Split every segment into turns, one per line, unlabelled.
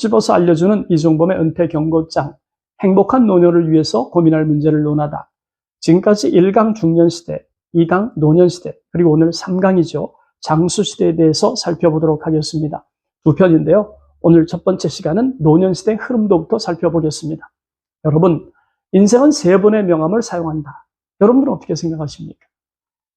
집어서 알려주는 이종범의 은퇴 경고장, 행복한 노년을 위해서 고민할 문제를 논하다. 지금까지 1강 중년시대, 2강 노년시대, 그리고 오늘 3강이죠. 장수시대에 대해서 살펴보도록 하겠습니다. 두 편인데요. 오늘 첫 번째 시간은 노년시대 흐름도부터 살펴보겠습니다. 여러분, 인생은 3번의 명함을 사용한다. 여러분들은 어떻게 생각하십니까?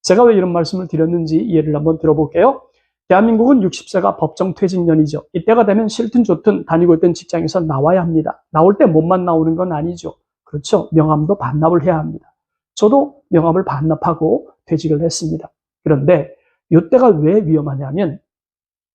제가 왜 이런 말씀을 드렸는지 예를 한번 들어볼게요. 대한민국은 60세가 법정퇴직년이죠. 이때가 되면 싫든 좋든 다니고 있던 직장에서 나와야 합니다. 나올 때 몸만 나오는 건 아니죠. 그렇죠. 명함도 반납을 해야 합니다. 저도 명함을 반납하고 퇴직을 했습니다. 그런데 이때가 왜 위험하냐면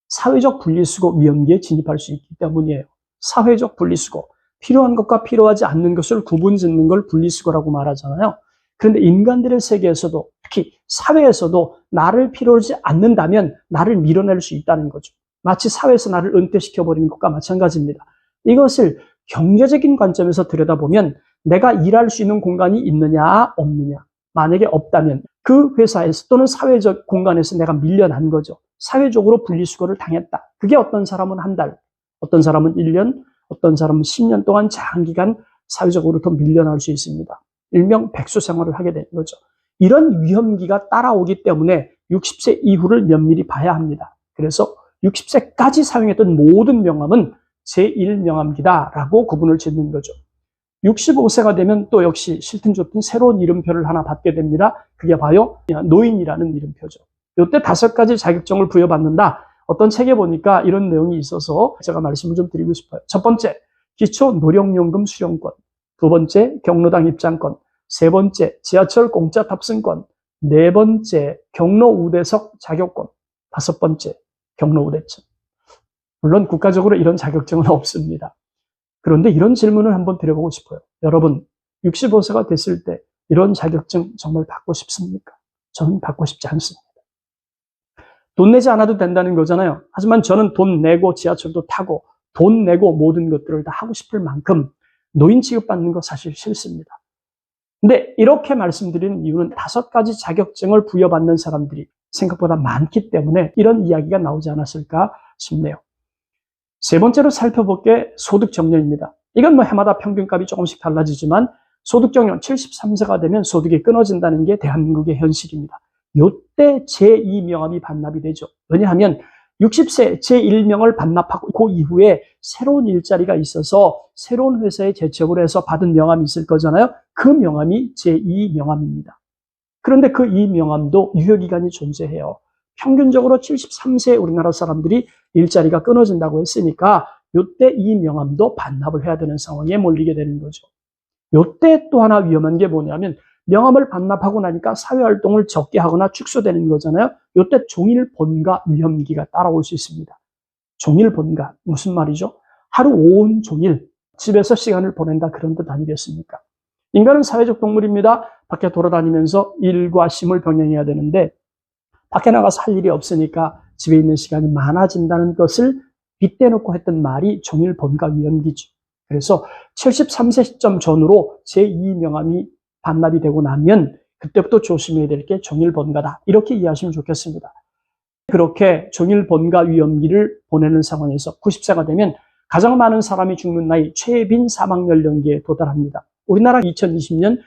사회적 분리수거 위험기에 진입할 수 있기 때문이에요. 사회적 분리수거. 필요한 것과 필요하지 않는 것을 구분짓는 걸 분리수거라고 말하잖아요. 그런데 인간들의 세계에서도, 특히 사회에서도 나를 필요하지 않는다면 나를 밀어낼 수 있다는 거죠. 마치 사회에서 나를 은퇴시켜버리는 것과 마찬가지입니다. 이것을 경제적인 관점에서 들여다보면 내가 일할 수 있는 공간이 있느냐 없느냐. 만약에 없다면 그 회사에서 또는 사회적 공간에서 내가 밀려난 거죠. 사회적으로 분리수거를 당했다. 그게 어떤 사람은 한 달, 어떤 사람은 1년, 어떤 사람은 10년 동안 장기간 사회적으로 더 밀려날 수 있습니다. 일명 백수 생활을 하게 되는 거죠. 이런 위험기가 따라오기 때문에 60세 이후를 면밀히 봐야 합니다. 그래서 60세까지 사용했던 모든 명함은 제1명함기다라고 구분을 짓는 거죠. 65세가 되면 또 역시 싫든 좋든 새로운 이름표를 하나 받게 됩니다. 그게 바로 노인이라는 이름표죠. 이때 5가지 자격증을 부여받는다. 어떤 책에 보니까 이런 내용이 있어서 제가 말씀을 좀 드리고 싶어요. 첫 번째, 기초노령연금 수령권. 두 번째, 경로당 입장권. 세 번째, 지하철 공짜 탑승권. 네 번째, 경로 우대석 자격권. 5번째, 경로 우대증. 물론 국가적으로 이런 자격증은 없습니다. 그런데 이런 질문을 한번 드려보고 싶어요. 여러분, 65세가 됐을 때 이런 자격증 정말 받고 싶습니까? 저는 받고 싶지 않습니다. 돈 내지 않아도 된다는 거잖아요. 하지만 저는 돈 내고 지하철도 타고 돈 내고 모든 것들을 다 하고 싶을 만큼 노인 취급받는 거 사실 싫습니다. 근데 이렇게 말씀드리는 이유는 5가지 자격증을 부여받는 사람들이 생각보다 많기 때문에 이런 이야기가 나오지 않았을까 싶네요. 세 번째로 살펴볼 게 소득정년입니다. 이건 뭐 해마다 평균값이 조금씩 달라지지만 소득정년 73세가 되면 소득이 끊어진다는 게 대한민국의 현실입니다. 이때 제2명함이 반납이 되죠. 왜냐하면 60세 제1명을 반납하고 그 이후에 새로운 일자리가 있어서 새로운 회사에 재취업을 해서 받은 명함이 있을 거잖아요. 그 명함이 제2명함입니다. 그런데 그 이 명함도 유효기간이 존재해요. 평균적으로 73세 우리나라 사람들이 일자리가 끊어진다고 했으니까 이때 이 명함도 반납을 해야 되는 상황에 몰리게 되는 거죠. 이때 또 하나 위험한 게 뭐냐면 명함을 반납하고 나니까 사회활동을 적게 하거나 축소되는 거잖아요. 이때 종일 본가 위험기가 따라올 수 있습니다. 종일 본가, 무슨 말이죠? 하루 온종일 집에서 시간을 보낸다 그런 뜻 아니겠습니까? 인간은 사회적 동물입니다. 밖에 돌아다니면서 일과 쉼을 병행해야 되는데 밖에 나가서 할 일이 없으니까 집에 있는 시간이 많아진다는 것을 빗대놓고 했던 말이 종일 본가 위험기죠. 그래서 73세 시점 전후로 제2명함이 반납이 되고 나면 그때부터 조심해야 될 게 종일 본가다. 이렇게 이해하시면 좋겠습니다. 그렇게 종일 본가 위험기를 보내는 상황에서 90세가 되면 가장 많은 사람이 죽는 나이 최빈 사망 연령기에 도달합니다. 우리나라 2020년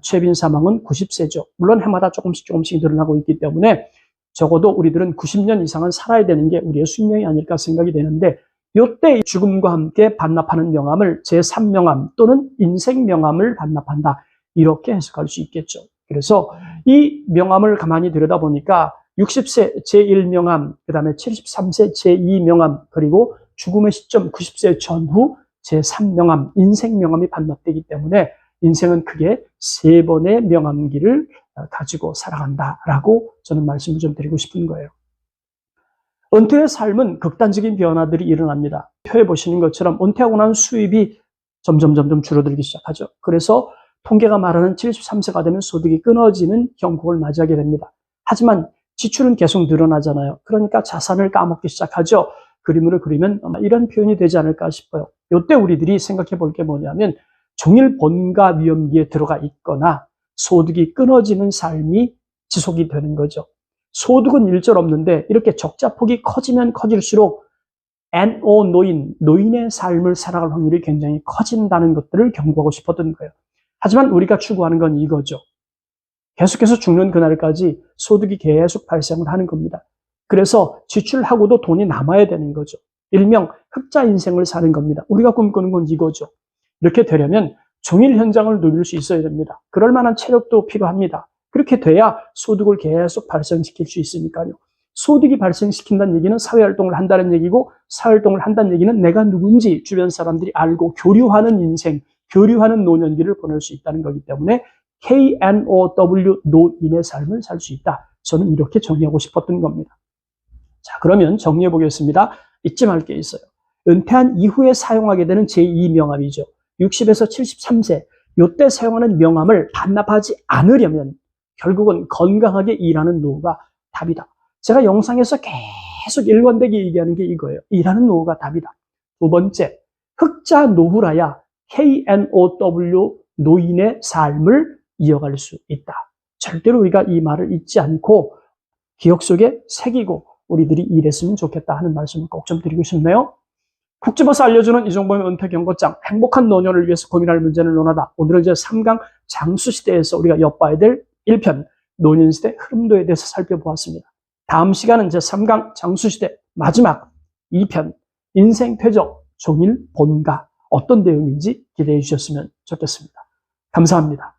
최빈 사망은 90세죠. 물론 해마다 조금씩 늘어나고 있기 때문에 적어도 우리들은 90년 이상은 살아야 되는 게 우리의 숙명이 아닐까 생각이 되는데 이때 죽음과 함께 반납하는 명함을 제3명함 또는 인생명함을 반납한다. 이렇게 해석할 수 있겠죠. 그래서 이 명함을 가만히 들여다보니까 60세 제1명함, 그 다음에 73세 제2명함, 그리고 죽음의 시점 90세 전후 제3명함, 인생명함이 반납되기 때문에 인생은 크게 3번의 명함기를 가지고 살아간다라고 저는 말씀을 좀 드리고 싶은 거예요. 은퇴의 삶은 극단적인 변화들이 일어납니다. 표에 보시는 것처럼 은퇴하고 난 수입이 점점 줄어들기 시작하죠. 그래서 통계가 말하는 73세가 되면 소득이 끊어지는 형국을 맞이하게 됩니다. 하지만 지출은 계속 늘어나잖아요. 그러니까 자산을 까먹기 시작하죠. 그림으로 그리면 아마 이런 표현이 되지 않을까 싶어요. 이때 우리들이 생각해 볼 게 뭐냐면 종일 본가 위험기에 들어가 있거나 소득이 끊어지는 삶이 지속이 되는 거죠. 소득은 일절 없는데 이렇게 적자폭이 커지면 커질수록 NO 노인의 삶을 살아갈 확률이 굉장히 커진다는 것들을 경고하고 싶었던 거예요. 하지만 우리가 추구하는 건 이거죠. 계속해서 죽는 그날까지 소득이 계속 발생을 하는 겁니다. 그래서 지출하고도 돈이 남아야 되는 거죠. 일명 흑자 인생을 사는 겁니다. 우리가 꿈꾸는 건 이거죠. 이렇게 되려면 종일 현장을 누릴 수 있어야 됩니다. 그럴 만한 체력도 필요합니다. 그렇게 돼야 소득을 계속 발생시킬 수 있으니까요. 소득이 발생시킨다는 얘기는 사회활동을 한다는 얘기고, 사회활동을 한다는 얘기는 내가 누군지 주변 사람들이 알고 교류하는 인생, 교류하는 노년기를 보낼 수 있다는 거기 때문에 KNOW, 노인의 삶을 살 수 있다. 저는 이렇게 정리하고 싶었던 겁니다. 자, 그러면 정리해 보겠습니다. 잊지 말 게 있어요. 은퇴한 이후에 사용하게 되는 제2명함이죠. 60에서 73세, 이때 사용하는 명함을 반납하지 않으려면 결국은 건강하게 일하는 노후가 답이다. 제가 영상에서 계속 일관되게 얘기하는 게 이거예요. 일하는 노후가 답이다. 두 번째, 흑자 노후라야 KNOW, 노인의 삶을 이어갈 수 있다. 절대로 우리가 이 말을 잊지 않고 기억 속에 새기고 우리들이 일했으면 좋겠다 하는 말씀을 꼭 좀 드리고 싶네요. 콕 집어서 알려주는 이종범의 은퇴 경고장, 행복한 노년을 위해서 고민할 문제를 논하다. 오늘은 이제 3강 장수시대에서 우리가 엿봐야 될 1편, 노년시대 흐름도에 대해서 살펴보았습니다. 다음 시간은 이제 3강 장수시대 마지막 2편, 인생 퇴적, 종일 본가, 어떤 내용인지 기대해 주셨으면 좋겠습니다. 감사합니다.